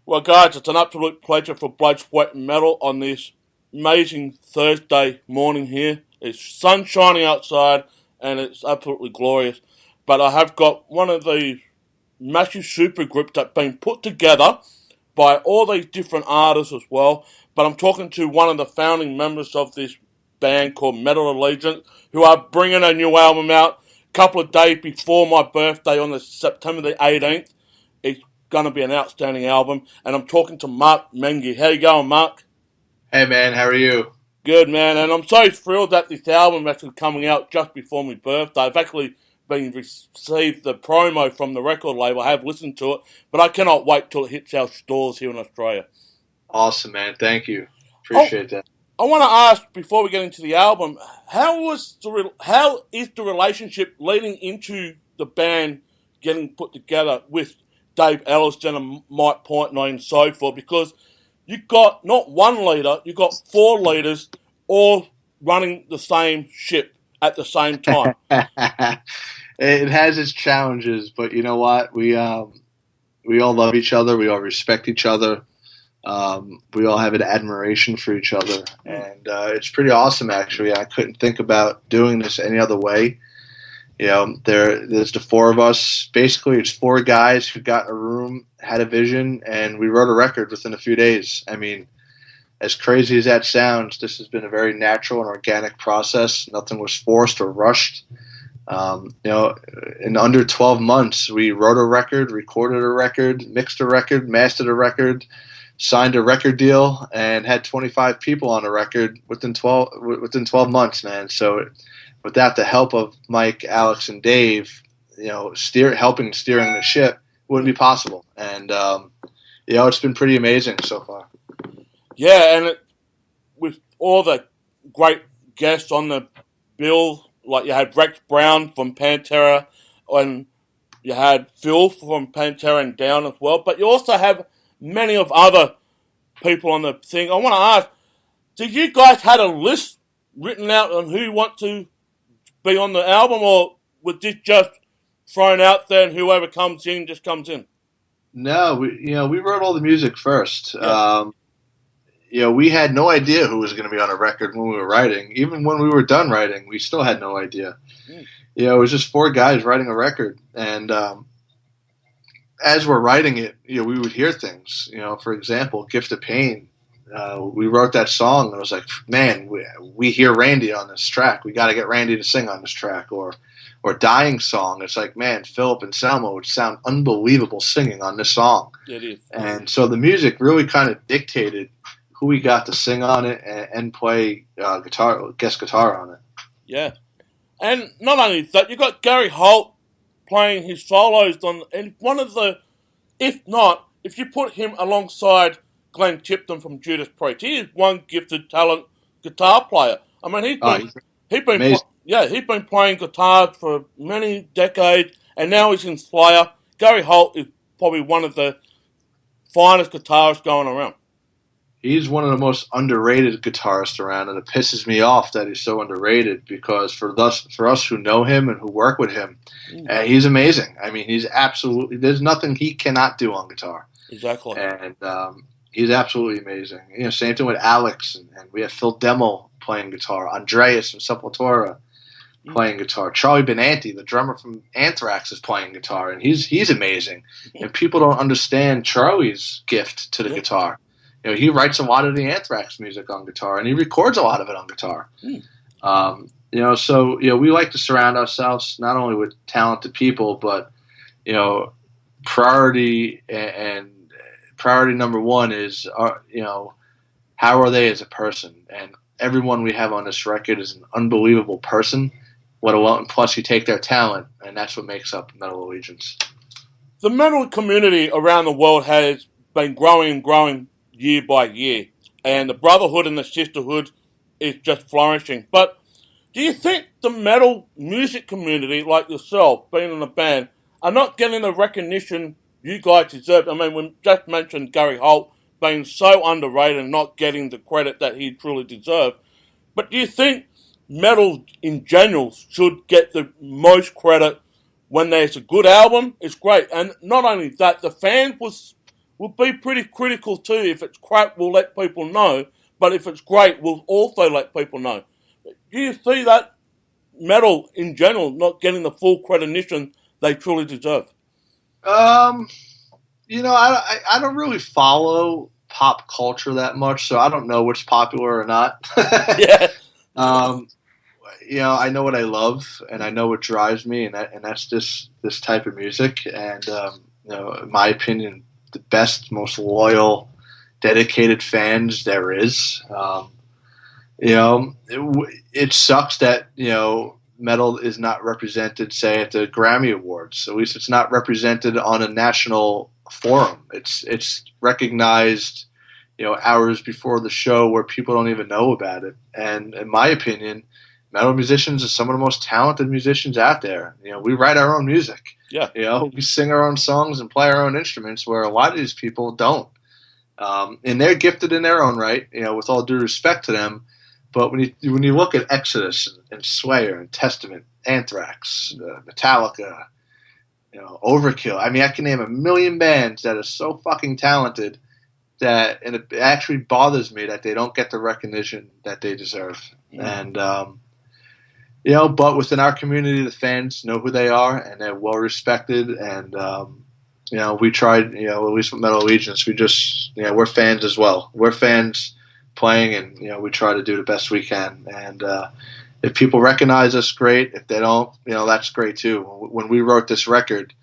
Well, guys, it's an absolute pleasure for Blood, Sweat and Metal on this amazing Thursday morning here. It's sun shining outside and it's absolutely glorious. But I have got one of the massive super groups that's been put together by all these different artists as well. But I'm talking to one of the founding members of this band called Metal Allegiance, who are bringing a new album out a couple of days before my birthday on the September the 18th. It's going to be an outstanding album, and I'm talking to Mark Menghi. How you going, Mark? Hey man, how are you? Good, man, and I'm so thrilled that this album is actually coming out just before my birthday. I've actually received the promo from the record label. I have listened to it, but I cannot wait till it hits our stores here in Australia. Awesome, man. Thank you. Oh, Appreciate that. I want to ask before we get into the album, how is the relationship leading into the band getting put together with Dave Elliston and Mike Portnoy and so forth? Because you've got not one leader, you've got four leaders all running the same ship at the same time. It has its challenges, but you know what? We all love each other. We all respect each other. We all have an admiration for each other, and it's pretty awesome. Actually, I couldn't think about doing this any other way. You know, there's the four of us. Basically, it's four guys who got in a room, had a vision, and we wrote a record within a few days. I mean, as crazy as that sounds, this has been a very natural and organic process. Nothing was forced or rushed. In under 12 months, we wrote a record, recorded a record, mixed a record, mastered a record, signed a record deal, and had 25 people on a record within 12 months, man. So without the help of Mike, Alex, and Dave, steering the ship, it wouldn't be possible. And it's been pretty amazing so far. Yeah, and with all the great guests on the bill, like you had Rex Brown from Pantera, and you had Phil from Pantera and Down as well, but you also have many of other people on the thing. I want to ask, did you guys have a list written out on who want to be on the album, or was this just thrown out there and whoever comes in just comes in? No, we wrote all the music first. Yeah. We had no idea who was going to be on a record when we were writing. Even when we were done writing, we still had no idea. It was just four guys writing a record, and as we're writing it, we would hear things. For example, "Gift of Pain." We wrote that song, and I was like, man, we hear Randy on this track. We got to get Randy to sing on this track. Or "Dying Song." It's like, man, Philip and Selma would sound unbelievable singing on this song. It is. And so the music really kind of dictated who we got to sing on it and play guest guitar on it. Yeah. And not only that, you got Gary Holt playing his solos on, and one of the, if you put him alongside Glenn Tipton from Judas Priest, he is one gifted talent guitar player. I mean, he's been playing guitar for many decades, and now he's in Slayer. Gary Holt is probably one of the finest guitarists going around. He's one of the most underrated guitarists around, and it pisses me off that he's so underrated, because for us who know him and who work with him, he's amazing. I mean, there's nothing he cannot do on guitar. Exactly. And he's absolutely amazing. Same thing with Alex, and we have Phil Demmel playing guitar, Andreas from Sepultura playing guitar, Charlie Benanti, the drummer from Anthrax, is playing guitar, and he's amazing. And people don't understand Charlie's gift to the guitar. He writes a lot of the Anthrax music on guitar, and he records a lot of it on guitar. So we like to surround ourselves not only with talented people, but priority number one is how are they as a person? And everyone we have on this record is an unbelievable person. Plus you take their talent, and that's what makes up Metal Allegiance. The metal community around the world has been growing and growing year by year, and the brotherhood and the sisterhood is just flourishing. But do you think the metal music community, like yourself, being in a band, are not getting the recognition you guys deserve? I mean, we just mentioned Gary Holt being so underrated and not getting the credit that he truly deserved. But do you think metal in general should get the most credit when there's a good album? It's great. And not only that, the fans we'll be pretty critical too. If it's crap, we'll let people know. But if it's great, we'll also let people know. Do you see that metal in general not getting the full recognition they truly deserve? I don't really follow pop culture that much, so I don't know what's popular or not. Yeah. I know what I love, and I know what drives me, and that's this type of music. And in my opinion, the best, most loyal, dedicated fans there is. It sucks that metal is not represented, say, at the Grammy Awards. At least it's not represented on a national forum. It's recognized, hours before the show where people don't even know about it. And in my opinion, metal musicians are some of the most talented musicians out there. We write our own music. Yeah. We sing our own songs and play our own instruments, where a lot of these people don't. And they're gifted in their own right, with all due respect to them. But when you look at Exodus and Slayer and Testament, Anthrax, Metallica, Overkill, I mean, I can name a million bands that are so fucking talented and it actually bothers me that they don't get the recognition that they deserve. And but within our community, the fans know who they are and they're well respected. And we tried, at least with Metal Allegiance, we just, we're fans as well. We're fans playing, and we try to do the best we can. And if people recognize us, great. If they don't, that's great too. When we wrote this record,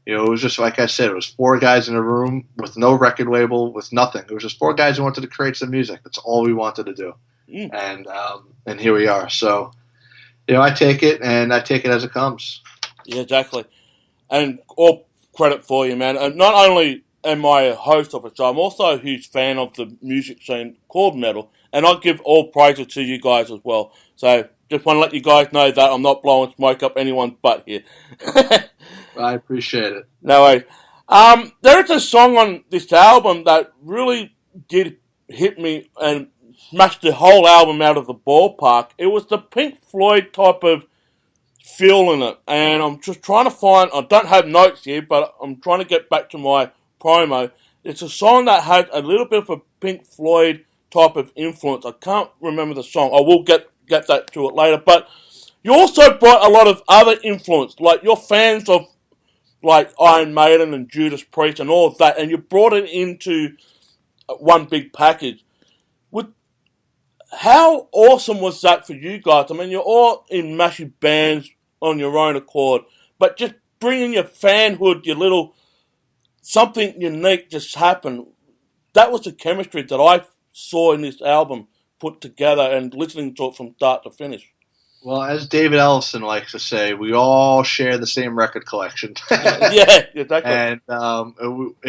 it was just like I said, it was 4 guys in a room with no record label, with nothing. It was just 4 guys who wanted to create some music. That's all we wanted to do. And here we are. So I take it, and I take it as it comes. Yeah, exactly. And all credit for you, man. And not only am I a host of a show, I'm also a huge fan of the music scene called metal, and I give all praises to you guys as well. So just want to let you guys know that I'm not blowing smoke up anyone's butt here. I appreciate it. No worries. There is a song on this album that really did hit me and smashed the whole album out of the ballpark. It was the Pink Floyd type of feel in it, and I'm just trying to find, I don't have notes here, but I'm trying to get back to my promo. It's a song that had a little bit of a Pink Floyd type of influence. I can't remember the song. I will get that to it later, but you also brought a lot of other influence, like you're fans of like Iron Maiden and Judas Priest and all of that, and you brought it into one big package. How awesome was that for you guys? I mean, you're all in massive bands on your own accord, but just bringing your fanhood, your little something unique just happened. That was the chemistry that I saw in this album put together and listening to it from start to finish. Well, as David Ellison likes to say, we all share the same record collection. Yeah, exactly. And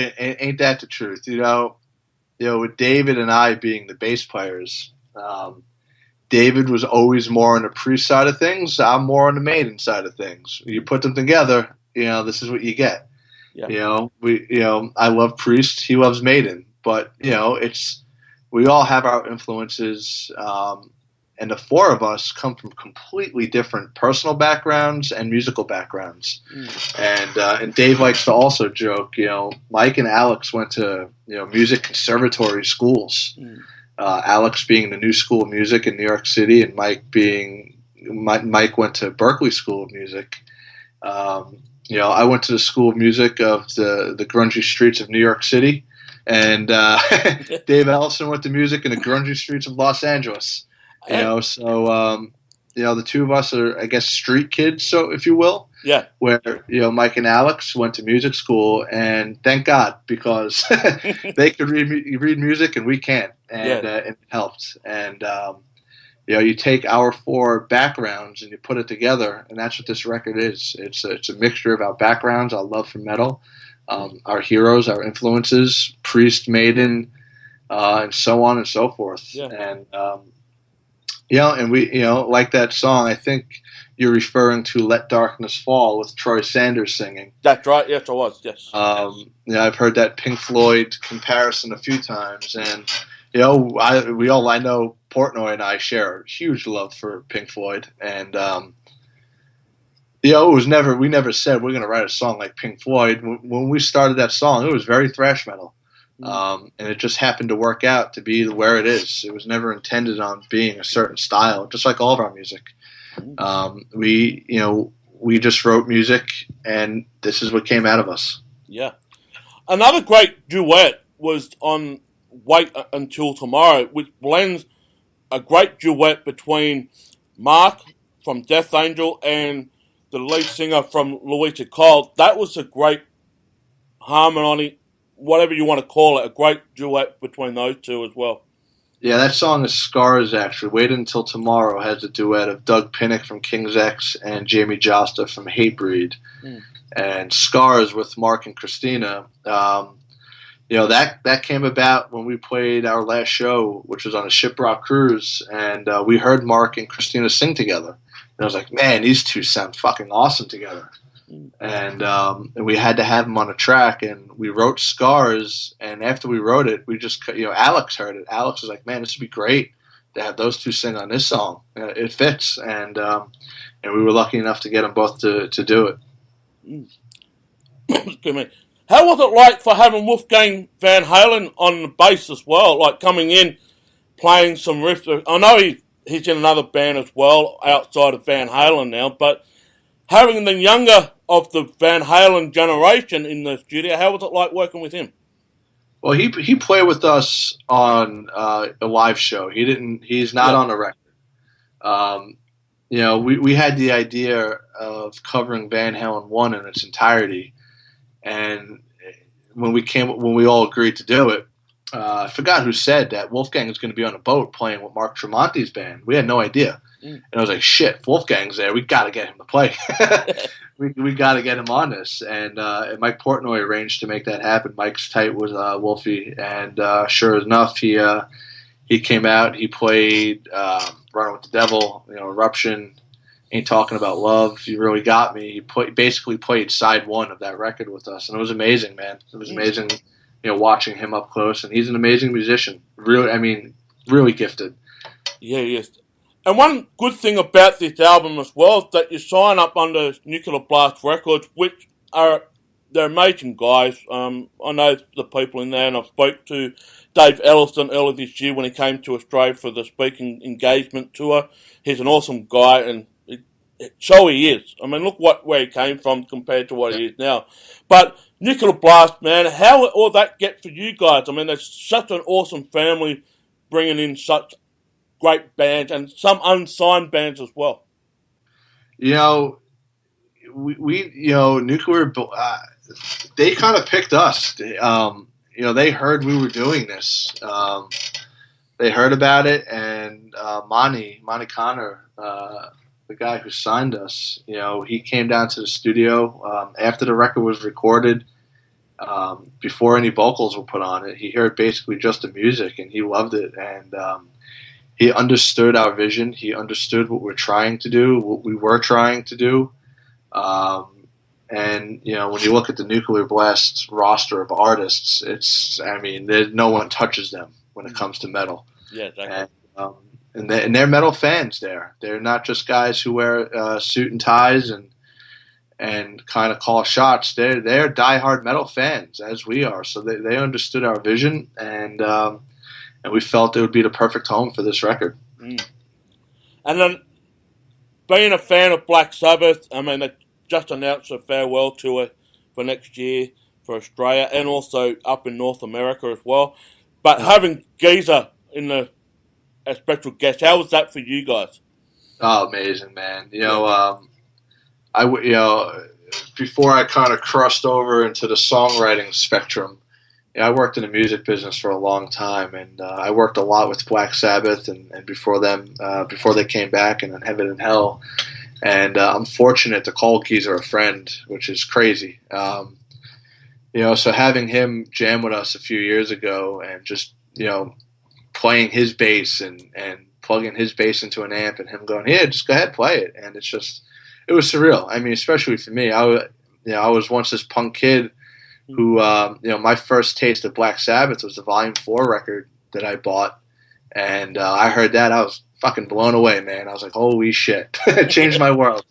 ain't that the truth? With David and I being the bass players, David was always more on the Priest side of things. I'm more on the Maiden side of things. You put them together, this is what you get. Yeah. I love Priest. He loves Maiden. But we all have our influences. And the 4 of us come from completely different personal backgrounds and musical backgrounds. And Dave likes to also joke, Mike and Alex went to, music conservatory schools. Alex being the New School of Music in New York City, and Mike went to Berklee School of Music. I went to the School of Music of the grungy streets of New York City, and Dave Ellison went to music in the grungy streets of Los Angeles. The 2 of us are, I guess, street kids, so if you will. Yeah. Where Mike and Alex went to music school, and thank God, because they could read music and we can't, and it helped. And you take our 4 backgrounds and you put it together, and that's what this record is. It's a mixture of our backgrounds, our love for metal, our heroes, our influences, Priest, Maiden, and so on and so forth. Yeah. And and we, like that song, I think you're referring to "Let Darkness Fall" with Troy Sanders singing. That's right. Yes, I was. Yes. I've heard that Pink Floyd comparison a few times, and I know Portnoy and I share a huge love for Pink Floyd, and we never said we're going to write a song like Pink Floyd. When we started that song, it was very thrash metal. And it just happened to work out to be where it is. It was never intended on being a certain style, just like all of our music. We just wrote music, and this is what came out of us. Yeah. Another great duet was on Wait Until Tomorrow, which blends a great duet between Mark from Death Angel and the lead singer from Louisa Cole. That was a great harmony, whatever you want to call it, a great duet between those two as well. Yeah, that song is Scars, actually. Wait Until Tomorrow has a duet of Doug Pinnick from King's X and Jamie Josta from Hatebreed. And Scars with Mark and Christina, that came about when we played our last show, which was on a Shiprock cruise, and we heard Mark and Christina sing together. And I was like, man, these two sound fucking awesome together. And we had to have them on a track, and we wrote Scars, and after we wrote it, we just, Alex heard it. Alex was like, man, this would be great to have those two sing on this song. It fits, and we were lucky enough to get them both to do it. Excuse me. How was it like for having Wolfgang Van Halen on the bass as well, like coming in, playing some riffs? I know he's in another band as well, outside of Van Halen now, but having the younger of the Van Halen generation in the studio, how was it like working with him? Well, he played with us on a live show. He's not on the record. We had the idea of covering Van Halen 1 in its entirety, and when we all agreed to do it, I forgot who said that Wolfgang was going to be on a boat playing with Mark Tremonti's band. We had no idea. And I was like, shit, if Wolfgang's there, we got to get him to play. we got to get him on this. And Mike Portnoy arranged to make that happen. Mike's tight with Wolfie, and sure enough, he came out. He played Running with the Devil, Eruption, Ain't Talking About Love. You Really Got Me. He basically played side one of that record with us, and it was amazing, man. It was amazing, watching him up close. And he's an amazing musician. Really gifted. Yeah, yes. And one good thing about this album as well is that you sign up under Nuclear Blast Records, which they're amazing guys. I know the people in there, and I spoke to Dave Ellison earlier this year when he came to Australia for the speaking engagement tour. He's an awesome guy, and so he is. I mean, look where he came from compared to what he is now. But Nuclear Blast, man, how all that get for you guys? I mean, there's such an awesome family bringing in such great bands and some unsigned bands as well. Nuclear, they kind of picked us. They heard we were doing this. They heard about it, and Monty Connor, the guy who signed us, he came down to the studio after the record was recorded, before any vocals were put on it. He heard basically just the music, and he loved it, and he understood our vision. He understood what we're trying to do, what we were trying to do. And, when you look at the Nuclear Blast roster of artists, no one touches them when it comes to metal. Yeah, exactly. And they're metal fans there. They're not just guys who wear suit and ties and kind of call shots. They're diehard metal fans, as we are. So they understood our vision, and we felt it would be the perfect home for this record. And then, being a fan of Black Sabbath, I mean, they just announced a farewell tour for next year for Australia and also up in North America as well. But having Geezer as special guest, how was that for you guys? Oh, amazing, man. Before I kind of crossed over into the songwriting spectrum, I worked in the music business for a long time, and I worked a lot with Black Sabbath, and before they came back, and then Heaven and Hell. And I'm fortunate to call Geezer a friend, which is crazy. So having him jam with us a few years ago, and just playing his bass and plugging his bass into an amp, and him going, "Yeah, just go ahead, play it," and it was surreal. I mean, especially for me, I was once this punk kid who, my first taste of Black Sabbath was the Volume 4 record that I bought, and I heard that, I was fucking blown away, man. I was like, holy shit. It changed my world.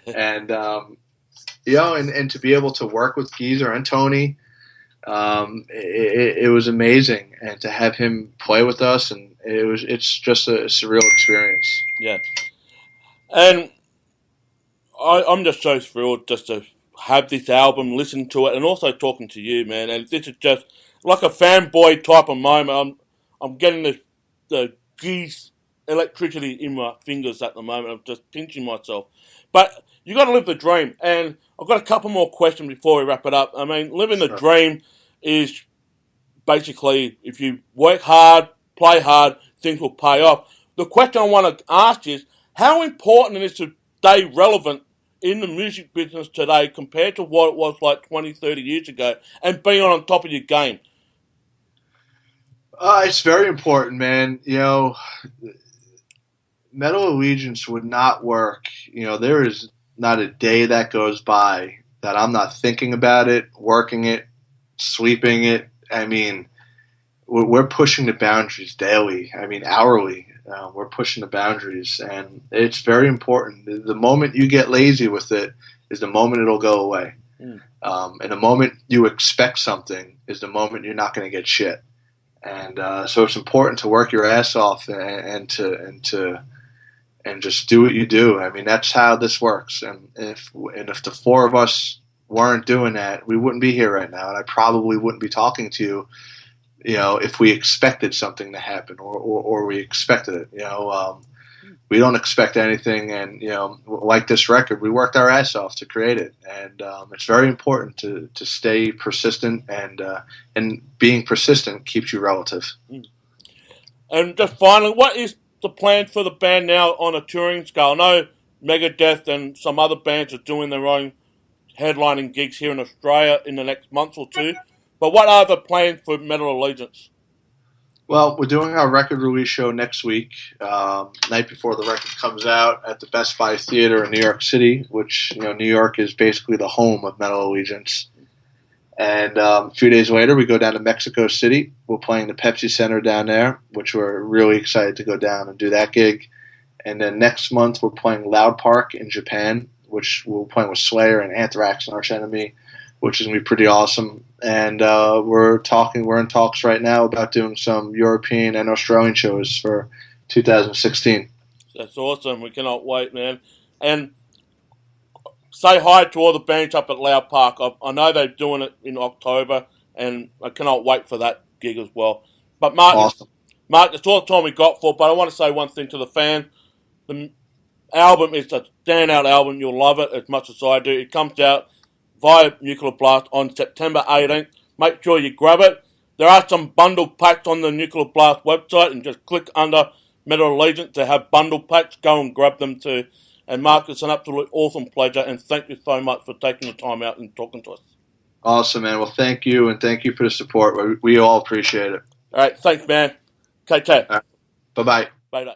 And, and to be able to work with Geezer and Tony, It was amazing, and to have him play with us, and it's just a surreal experience. Yeah. And I'm just so thrilled just to have this album, listen to it, and also talking to you, man. And this is just like a fanboy type of moment. I'm getting the geese electricity in my fingers at the moment. I'm just pinching myself. But you got to live the dream. And I've got a couple more questions before we wrap it up. I mean, living the dream is basically if you work hard, play hard, things will pay off. The question I want to ask is, how important it is to stay relevant in the music business today compared to what it was like 20, 30 years ago, and being on top of your game? It's very important, man. Metal Allegiance would not work. There is not a day that goes by that I'm not thinking about it, working it, sleeping it. I mean, we're pushing the boundaries daily. I mean, hourly. We're pushing the boundaries, and it's very important. The moment you get lazy with it is the moment it'll go away. And the moment you expect something is the moment you're not going to get shit. And so it's important to work your ass off and just do what you do. I mean, that's how this works. And if the four of us weren't doing that, we wouldn't be here right now, and I probably wouldn't be talking to you. If we expected something to happen or we expected it, we don't expect anything. And, like this record, we worked our ass off to create it. And it's very important to stay persistent, and being persistent keeps you relative. And just finally, what is the plan for the band now on a touring scale? I know Megadeth and some other bands are doing their own headlining gigs here in Australia in the next month or two. But what are the plans for Metal Allegiance? Well, we're doing our record release show next week, night before the record comes out at the Best Buy Theater in New York City, which, New York is basically the home of Metal Allegiance. And a few days later, we go down to Mexico City. We're playing the Pepsi Center down there, which we're really excited to go down and do that gig. And then next month, we're playing Loud Park in Japan, which we're playing with Slayer and Anthrax and Arch Enemy, which is going to be pretty awesome. And we're in talks right now about doing some European and Australian shows for 2016. That's awesome. We cannot wait, man. And say hi to all the bands up at Loud Park. I know they're doing it in October, and I cannot wait for that gig as well. But Mark, awesome. Mark, that's all the time we got for, but I want to say one thing to the fan. The album is a standout album. You'll love it as much as I do. It comes out via Nuclear Blast on September 18th. Make sure you grab it. There are some bundle packs on the Nuclear Blast website, and just click under Metal Allegiance to have bundle packs. Go and grab them too. And Mark, it's an absolute awesome pleasure, and thank you so much for taking the time out and talking to us. Awesome, man. Well, thank you, and thank you for the support. We all appreciate it. All right, thanks, man. Take care. Right. Bye-bye. Bye-bye.